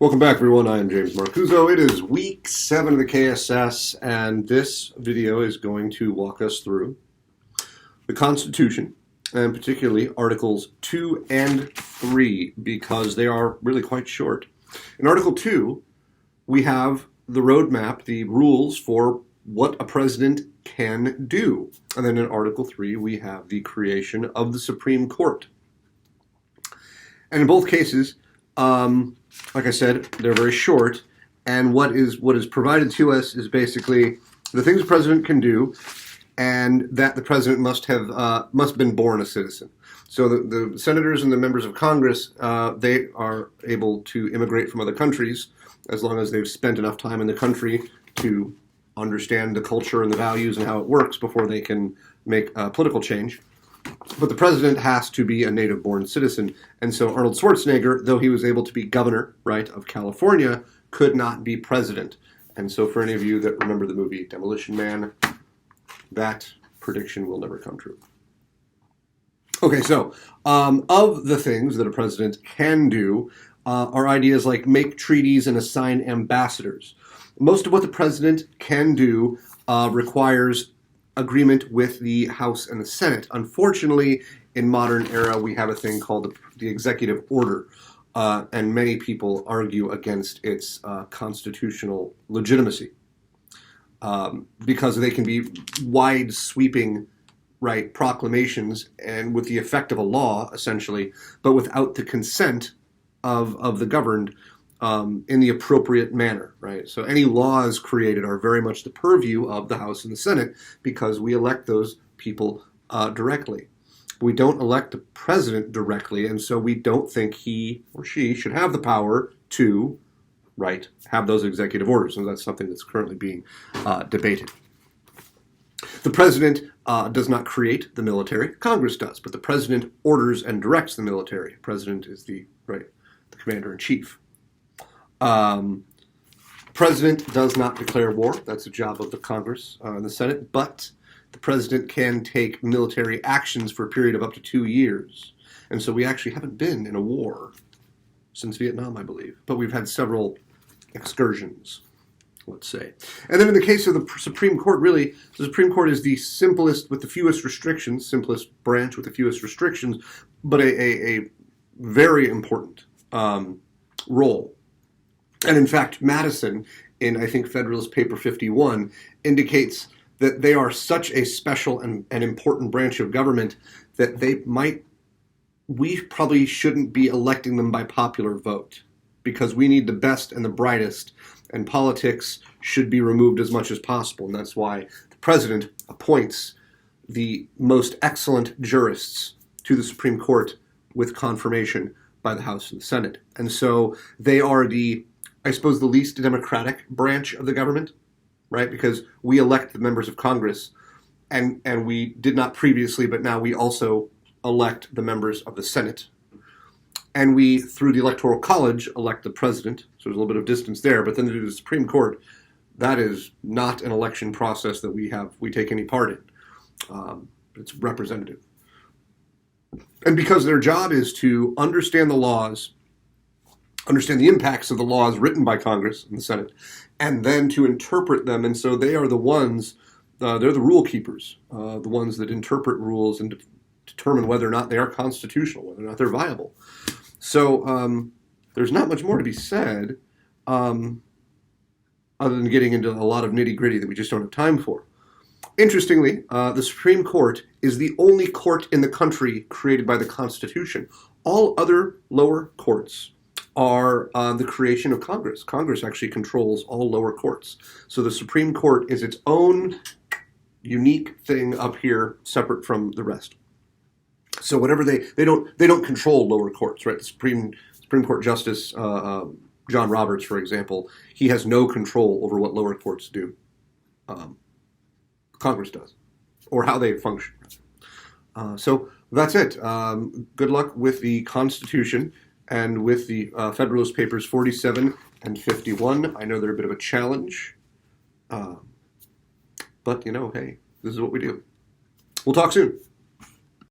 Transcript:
Welcome back, everyone. I am James Marcuzzo. It is week 7 of the KSS, and this video is going to walk us through the Constitution, and particularly Articles 2 and 3, because they are really quite short. In Article 2, we have the roadmap, the rules for what a president can do. And then in Article 3, we have the creation of the Supreme Court. And in both cases, like I said, they're very short, and what is provided to us is basically the things the president can do, and that the president must have been born a citizen. So the senators and the members of Congress, they are able to immigrate from other countries as long as they've spent enough time in the country to understand the culture and the values and how it works before they can make political change. But the president has to be a native-born citizen. And so Arnold Schwarzenegger, though he was able to be governor, right, of California, could not be president. And so for any of you that remember the movie Demolition Man, that prediction will never come true. Okay, so of the things that a president can do are ideas like make treaties and assign ambassadors. Most of what the president can do requires agreement with the House and the Senate. Unfortunately, in modern era, we have a thing called the executive order, and many people argue against its constitutional legitimacy because they can be wide sweeping, right, proclamations and with the effect of a law, essentially, but without the consent of the governed in the appropriate manner, right? So any laws created are very much the purview of the House and the Senate because we elect those people directly. We don't elect the president directly, and so we don't think he or she should have the power to, right, have those executive orders, and that's something that's currently being debated. The president does not create the military. Congress does, but the president orders and directs the military. The president is the commander-in-chief. President does not declare war. That's the job of the Congress and the Senate, but the president can take military actions for a period of up to 2 years. And so we actually haven't been in a war since Vietnam, I believe, but we've had several excursions, let's say. And then in the case of the Supreme Court, really, the Supreme Court is the simplest with the fewest restrictions, simplest branch with the fewest restrictions, but a very important role. And in fact, Madison, in I think Federalist Paper 51, indicates that they are such a special and important branch of government that we probably shouldn't be electing them by popular vote because we need the best and the brightest, and politics should be removed as much as possible. And that's why the president appoints the most excellent jurists to the Supreme Court with confirmation by the House and the Senate. And so they are the least democratic branch of the government, right? Because we elect the members of Congress, and we did not previously, but now we also elect the members of the Senate. And we, through the Electoral College, elect the president. So there's a little bit of distance there. But then to the Supreme Court, that is not an election process that we take any part in. It's representative. And because their job is to understand the laws, understand the impacts of the laws written by Congress and the Senate, and then to interpret them. And so they are the ones, they're the rule keepers, the ones that interpret rules and determine whether or not they are constitutional, whether or not they're viable. So there's not much more to be said other than getting into a lot of nitty-gritty that we just don't have time for. Interestingly, the Supreme Court is the only court in the country created by the Constitution. All other lower courts are the creation of Congress. Congress actually controls all lower courts. So the Supreme Court is its own unique thing up here, separate from the rest. So whatever they don't control lower courts, right? The Supreme Court Justice John Roberts, for example, he has no control over what lower courts do. Congress does, or how they function. So that's it. Good luck with the Constitution and with the Federalist Papers 47 and 51. I know they're a bit of a challenge, but hey, this is what we do. We'll talk soon.